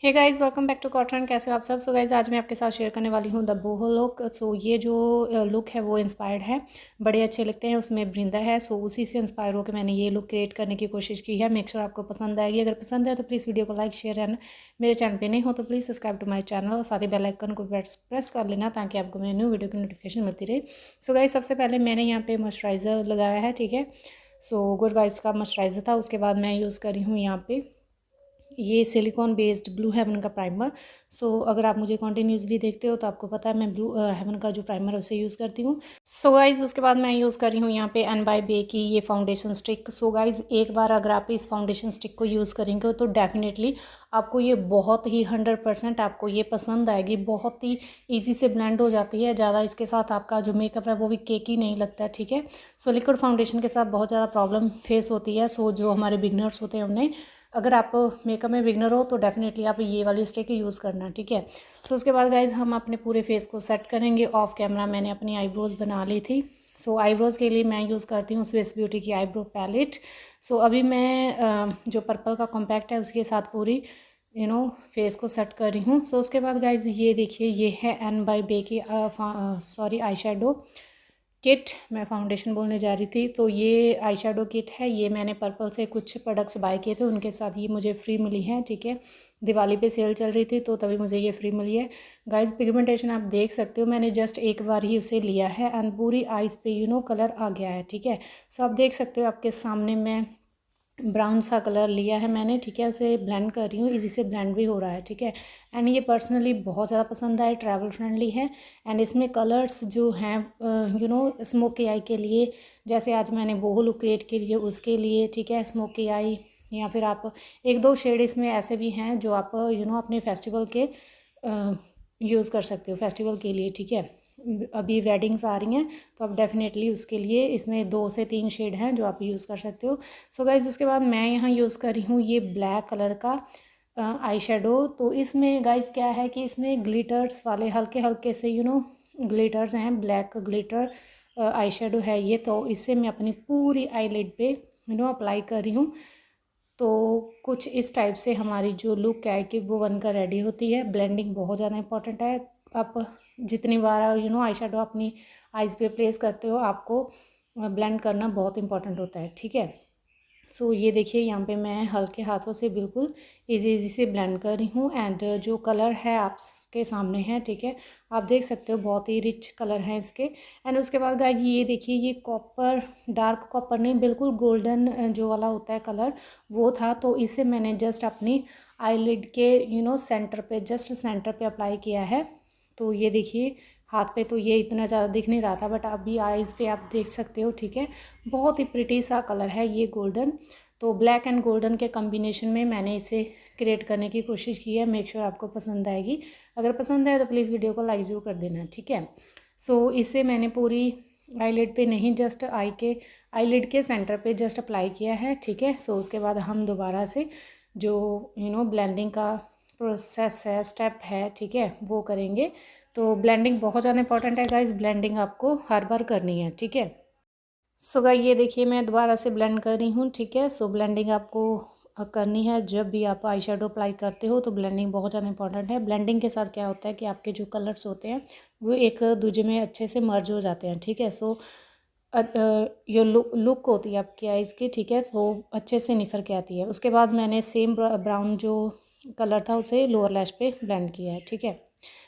Hey guys, welcome back to cotton. कैसे हो आप सब? सो गाइस, आज मैं आपके साथ शेयर करने वाली हूँ द बोहो लुक। सो ये जो लुक है वो इंस्पायर्ड है, बड़े अच्छे लगते हैं। उसमें बृंदा है, सो उसी से इंस्पायर होकर मैंने ये लुक क्रिएट करने की कोशिश की है। मेक श्योर आपको पसंद आएगी। अगर पसंद है तो प्लीज़ वीडियो को लाइक शेयर एंड मेरे चैनल पे नहीं हो तो please subscribe to my channel और साथ ही बेल आइकन को प्रेस कर लेना ताकि आपको मेरे न्यू वीडियो की नोटिफिकेशन मिलती रहे। सो गाइस, सबसे पहले मैंने यहाँ पे मॉइस्चराइज़र लगाया है, ठीक है। सो गुड वाइब्स का मॉइस्चराइज़र था। उसके बाद मैं यूज़ करी हूँ यहाँ पे ये सिलिकॉन बेस्ड ब्लू हेवन का प्राइमर। सो अगर आप मुझे कॉन्टीन्यूसली देखते हो तो आपको पता है मैं ब्लू हेवन का जो प्राइमर है उसे यूज़ करती हूँ। सो गाइज़, उसके बाद मैं यूज़ कर रही हूँ यहाँ पे एन बाय बे की ये फाउंडेशन स्टिक। सो गाइज़, एक बार अगर आप इस फाउंडेशन स्टिक को यूज़ करेंगे तो डेफिनेटली आपको ये बहुत ही 100% आपको ये पसंद आएगी। बहुत ही ईजी से ब्लेंड हो जाती है, ज़्यादा इसके साथ आपका जो मेकअप है वो भी केकी नहीं लगता है, ठीक है। सो लिक्विड फाउंडेशन के साथ बहुत ज़्यादा प्रॉब्लम फेस होती है। सो जो हमारे बिगनर्स होते हैं उन्हें, अगर आप मेकअप में बिगनर हो तो डेफिनेटली आप ये वाली स्टिक यूज़ करना, ठीक है। सो उसके बाद गाइज हम अपने पूरे फेस को सेट करेंगे। ऑफ कैमरा मैंने अपनी आईब्रोज़ बना ली थी। सो आईब्रोज़ के लिए मैं यूज़ करती हूँ स्विस ब्यूटी की आईब्रो पैलेट। सो अभी मैं जो पर्पल का कॉम्पैक्ट है उसके साथ पूरी फेस को सेट कर रही हूँ। सो उसके बाद गाइज ये देखिए, ये है एन बाय बे की आई शेडो किट। मैं फाउंडेशन बोलने जा रही थी, तो ये आई शेडो किट है। ये मैंने पर्पल से कुछ प्रोडक्ट्स बाय किए थे, उनके साथ ये मुझे फ्री मिली है, ठीक है। दिवाली पे सेल चल रही थी तो तभी मुझे ये फ्री मिली है। गाइस, पिगमेंटेशन आप देख सकते हो, मैंने जस्ट एक बार ही उसे लिया है एंड पूरी आइज़ पे कलर आ गया है, ठीक है। सो आप देख सकते हो आपके सामने मैं ब्राउन सा कलर लिया है मैंने, ठीक है। उसे ब्लेंड कर रही हूँ, इजी से ब्लेंड भी हो रहा है, ठीक है। एंड ये पर्सनली बहुत ज़्यादा पसंद आए, ट्रैवल फ्रेंडली है। एंड इसमें कलर्स जो हैं स्मोकी आई के लिए, जैसे आज मैंने बोहो लुक क्रिएट की है उसके लिए, ठीक है, स्मोकी आई। या फिर आप एक दो शेड इसमें ऐसे भी हैं जो आप अपने फेस्टिवल के यूज़ कर सकते हो, फेस्टिवल के लिए, ठीक है। अभी वेडिंग्स आ रही हैं तो आप डेफिनेटली उसके लिए इसमें 2 से 3 शेड हैं जो आप यूज़ कर सकते हो। सो गाइज, उसके बाद मैं यहाँ यूज़ कर रही हूँ ये ब्लैक कलर का आई शेडो। तो इसमें गाइज क्या है कि इसमें ग्लिटर्स वाले हल्के हल्के से ग्लिटर्स हैं, ब्लैक ग्लिटर आई शेडो है ये। तो इससे मैं अपनी पूरी आईलिड पे अप्लाई कर रही हूँ। तो कुछ इस टाइप से हमारी जो लुक है कि वो बनकर रेडी होती है। ब्लेंडिंग बहुत ज़्यादा इंपॉर्टेंट है। आप जितनी बार आई शेडो अपनी आइज़ पे प्लेस करते हो, आपको ब्लेंड करना बहुत इंपॉर्टेंट होता है, ठीक है। सो ये देखिए, यहाँ पे मैं हल्के हाथों से बिल्कुल इजी से ब्लेंड कर रही हूँ। एंड जो कलर है आपके सामने है, ठीक है, आप देख सकते हो बहुत ही रिच कलर है इसके। एंड उसके बाद गाइस ये देखिए, ये कॉपर, डार्क कॉपर नहीं, बिल्कुल गोल्डन जो वाला होता है कलर वो था। तो इसे मैंने जस्ट अपनी आईलिड के सेंटर पे, जस्ट सेंटर पे अप्लाई किया है। तो ये देखिए, हाथ पे तो ये इतना ज़्यादा दिख नहीं रहा था, बट अभी आइज़ पे आप देख सकते हो, ठीक है। बहुत ही प्रिटी सा कलर है ये गोल्डन। तो ब्लैक एंड गोल्डन के कॉम्बिनेशन में मैंने इसे क्रिएट करने की कोशिश की है। मेक श्योर आपको पसंद आएगी। अगर पसंद है तो प्लीज़ वीडियो को लाइक ज़रूर कर देना, ठीक है। सो इसे मैंने पूरी आईलिड पे नहीं, जस्ट आईलिड के सेंटर पे जस्ट अप्लाई किया है, ठीक है। सो उसके बाद हम दोबारा से जो ब्लेंडिंग का प्रोसेस है, स्टेप है, ठीक है, वो करेंगे। तो ब्लेंडिंग बहुत ज़्यादा इंपॉर्टेंट है गाइस, ब्लेंडिंग आपको हर बार करनी है, ठीक है। सो गाइस, ये देखिए मैं दोबारा से ब्लेंड कर रही हूँ, ठीक है। सो ब्लेंडिंग आपको करनी है जब भी आप आई शेडो अप्लाई करते हो, तो ब्लेंडिंग बहुत ज़्यादा इंपॉर्टेंट है। ब्लेंडिंग के साथ क्या होता है कि आपके जो कलर्स होते हैं वो एक दूसरे में अच्छे से मर्ज हो जाते हैं, ठीक है। सो जो लुक होती है आपकी आइज़ की, ठीक है, वो अच्छे से निखर के आती है। उसके बाद मैंने सेम ब्राउन जो कलर था उसे लोअर लैश पे ब्लेंड किया है, ठीक है।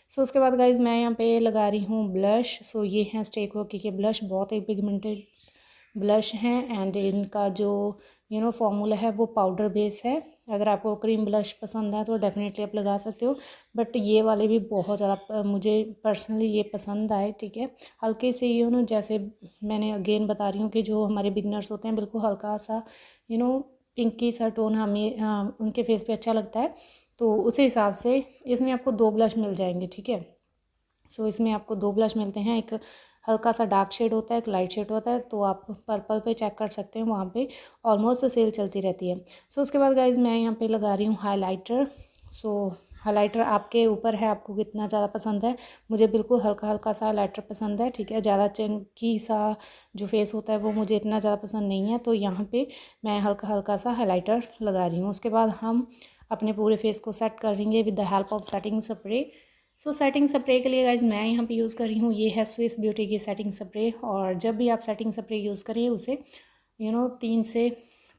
सो उसके बाद गाइज मैं यहाँ पे लगा रही हूँ ब्लश। सो ये हैं स्टेक वॉकी के ब्लश, बहुत ही पिगमेंटेड ब्लश हैं। एंड इनका जो फॉर्मूला है वो पाउडर बेस है। अगर आपको क्रीम ब्लश पसंद है तो डेफिनेटली आप लगा सकते हो, बट ये वाले भी बहुत ज़्यादा मुझे पर्सनली ये पसंद आए, ठीक है। हल्के से जैसे मैंने अगेन बता रही हूँ कि जो हमारे बिगनर्स होते हैं बिल्कुल हल्का सा पिंकी सा टोन हमें उनके फेस पे अच्छा लगता है। तो उसी हिसाब से इसमें आपको 2 ब्लश मिल जाएंगे, ठीक है। सो इसमें आपको 2 ब्लश मिलते हैं, एक हल्का सा डार्क शेड होता है, एक लाइट शेड होता है। तो आप पर्पल पे चेक कर सकते हैं, वहाँ पे ऑलमोस्ट सेल चलती रहती है। सो उसके बाद गाइज मैं यहाँ पे लगा रही हूँ हाइलाइटर। सो हाइलाइटर आपके ऊपर है, आपको कितना ज़्यादा पसंद है। मुझे बिल्कुल हल्का हल्का सा हाइलाइटर पसंद है, ठीक है। ज़्यादा चंकी सा जो फेस होता है वो मुझे इतना ज़्यादा पसंद नहीं है। तो यहाँ पे मैं हल्का हल्का सा हाइलाइटर लगा रही हूँ। उसके बाद हम अपने पूरे फेस को सेट करेंगे with the help of setting spray. So setting spray के लिए गाइज मैं यहाँ पे यूज़ कर रही हूँ, ये है स्विस ब्यूटी की सेटिंग स्प्रे। और जब भी आप सेटिंग स्प्रे यूज़ करें उसे 3 से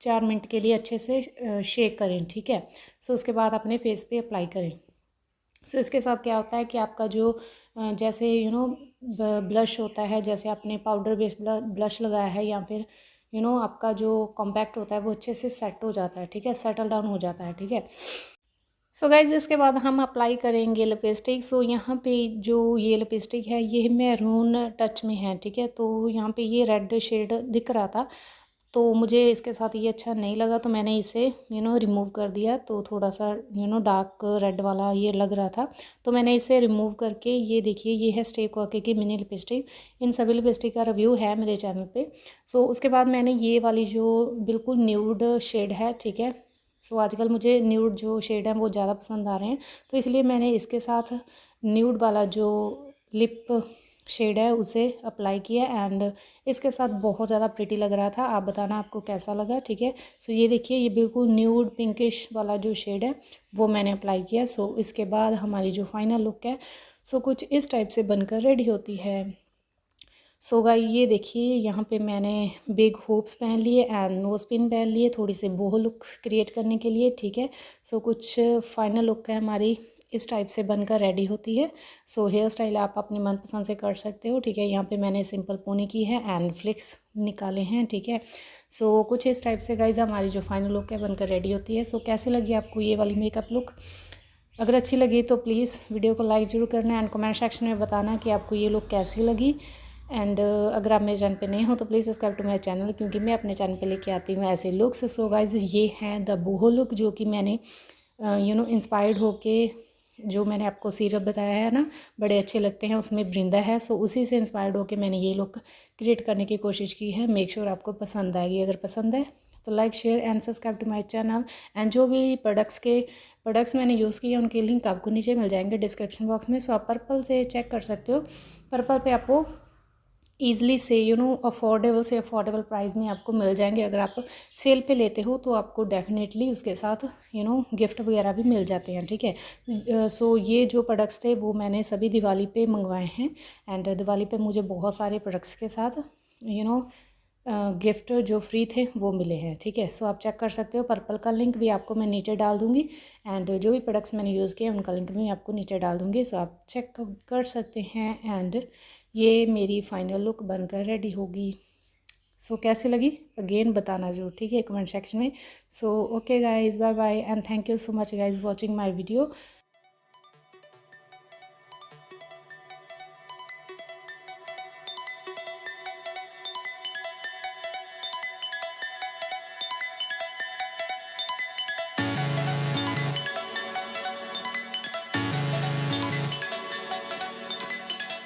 4 मिनट के लिए अच्छे से शेक करें, ठीक है। सो उसके बाद अपने फेस पे अप्लाई करें। सो इसके साथ क्या होता है कि आपका जो जैसे ब्लश होता है, जैसे आपने पाउडर बेस्ड ब्लश लगाया है या फिर आपका जो कॉम्पैक्ट होता है वो अच्छे से सेट हो जाता है, ठीक है, सेटल डाउन हो जाता है, ठीक है। सो गाइज इसके बाद हम अप्लाई करेंगे लिपस्टिक। सो यहाँ पे जो ये लिपस्टिक है ये मैरून टच में है, ठीक है। तो यहाँ पे ये रेड शेड दिख रहा था, तो मुझे इसके साथ ये अच्छा नहीं लगा, तो मैंने इसे रिमूव कर दिया। तो थोड़ा सा डार्क रेड वाला ये लग रहा था, तो मैंने इसे रिमूव करके ये देखिए ये है स्टे कॉके की मिनी लिपस्टिक। इन सभी लिपस्टिक का रिव्यू है मेरे चैनल पे। सो उसके बाद मैंने ये वाली जो बिल्कुल न्यूड शेड है, ठीक है। सो आजकल मुझे न्यूड जो शेड है वो ज़्यादा पसंद आ रहे हैं, तो इसलिए मैंने इसके साथ न्यूड वाला जो लिप शेड है उसे अप्लाई किया। एंड इसके साथ बहुत ज़्यादा प्रिटी लग रहा था। आप बताना आपको कैसा लगा, ठीक है। सो ये देखिए ये बिल्कुल न्यूड पिंकिश वाला जो शेड है वो मैंने अप्लाई किया। सो इसके बाद हमारी जो फाइनल लुक है सो कुछ इस टाइप से बनकर रेडी होती है। सो गाइस ये देखिए यहाँ पे मैंने बिग होप्स पहन लिए एंड नोज पिन पहन लिए, थोड़ी सी बोहो लुक क्रिएट करने के लिए, ठीक है। सो कुछ फाइनल लुक है हमारी इस टाइप से बनकर रेडी होती है। सो हेयर स्टाइल आप अपनी मनपसंद से कर सकते हो, ठीक है। यहाँ पे मैंने सिंपल पोनी की है एंड फ्लिक्स निकाले हैं, ठीक है। सो कुछ इस टाइप से गाइज हमारी जो फाइनल लुक है बनकर रेडी होती है। सो कैसी लगी आपको ये वाली मेकअप लुक? अगर अच्छी लगी तो प्लीज़ वीडियो को लाइक ज़रूर करना एंड कमेंट सेक्शन में बताना कि आपको ये लुक कैसी लगी। एंड अगर आप मेरे चैनल पे नए हो तो please subscribe to my channel, क्योंकि मैं अपने चैनल पे लेके आती हूँ ऐसे लुक्स। सो गाइज ये हैं द बोहो लुक, जो कि मैंने इंस्पायर्ड होके जो मैंने आपको सीरप बताया है ना, बड़े अच्छे लगते हैं, उसमें ब्रिंदा है। सो उसी से इंस्पायर्ड होके मैंने ये लुक क्रिएट करने की कोशिश की है। मेक श्योर आपको पसंद आएगी। अगर पसंद है तो like share and subscribe to my channel. And जो भी प्रोडक्ट्स मैंने यूज़ किए उनके लिंक आपको नीचे मिल जाएंगे डिस्क्रिप्शन बॉक्स में। सो आप पर्पल से चेक कर सकते हो। पर्पल पे आपको ईज़िली से अफोर्डेबल प्राइस में आपको मिल जाएंगे। अगर आप सेल पे लेते हो तो आपको डेफिनेटली उसके साथ गिफ्ट वगैरह भी मिल जाते हैं, ठीक है। सो ये जो प्रोडक्ट्स थे वो मैंने सभी दिवाली पे मंगवाए हैं। एंड दिवाली पे मुझे बहुत सारे प्रोडक्ट्स के साथ गिफ्ट जो फ्री थे वो मिले हैं, ठीक है। सो आप चेक कर सकते हो। पर्पल का लिंक भी आपको मैं नीचे डाल दूँगी एंड जो भी प्रोडक्ट्स मैंने यूज़ किए उनका लिंक भी आपको नीचे डाल दूँगी। सो आप चेक कर सकते हैं। एंड ये मेरी फाइनल लुक बनकर रेडी होगी। सो कैसी लगी अगेन बताना जरूर, ठीक है, कमेंट सेक्शन में। So okay guys, bye bye and thank you so much guys watching my video.